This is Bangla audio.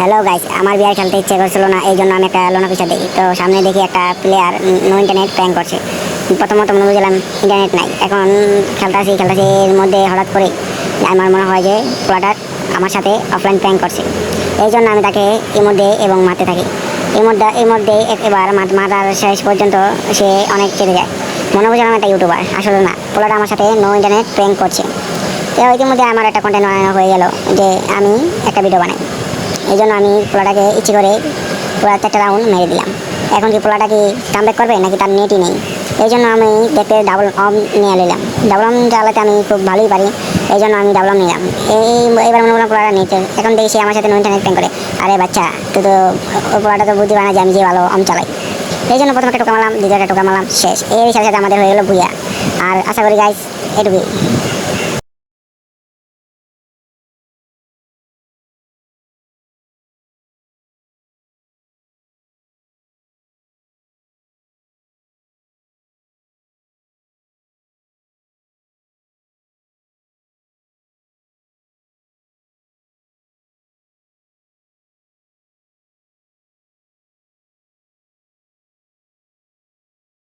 হ্যালো গাইস, আমার বিয়ার খেলতে ইচ্ছে করছিল না, এই জন্য আমি একটা লোনা পিছা দিই। তো সামনে দেখি একটা প্লেয়ার নো ইন্টারনেট প্র্যাঙ্ক করছে। প্রথমত মনে বুঝলাম ইন্টারনেট নাই, এখন খেলতেছি এর মধ্যে হঠাৎ করে আমার মনে হয় যে প্লেয়ারটা আমার সাথে অফলাইন প্র্যাঙ্ক করছে। এই জন্য আমি তাকে এবং মারতে থাকি। এর মধ্যে এবার মারার শেষ পর্যন্ত সে অনেক কেটে যায়। মনে বুঝলাম একটা ইউটিউবার, আসলে না, প্লেয়ারটা আমার সাথে নো ইন্টারনেট প্র্যাঙ্ক করছে। তো ইতিমধ্যে আমার একটা কন্টেন্ট বানানো হয়ে গেল যে আমি একটা ভিডিও বানাই। এই জন্য আমি পোলাটাকে ইচ্ছে করে পুরো 4টা রাউন্ড মেরে দিলাম। এখন কি পোলাটা কি কামব্যাক করবে নাকি তার নেটই নেই? এই জন্য আমি দেখতে ডাবল অম নিয়ে নিলাম। ডাবল অম চালাতে আমি খুব ভালোই পারি, এই জন্য আমি ডাবল অম নিলাম। এইবার মনে করলাম পোলাটা নিচে, এখন দেখি সে আমার সাথে নো ইন্টারনেট প্যাং করে। আরে বাচ্চা, তুই তো ওই পোলাটা তো বুদ্ধি বানা যে আমি যে ভালো অম চালাই। এই জন্য প্রথমে একটা টোকা মারলাম, দ্বিতীয়টা টোকা মারলাম, শেষ। এর সাথে সাথে আমাদের হয়ে গেলো ভুইয়া। আর আশা করি গাইস এটুকুই।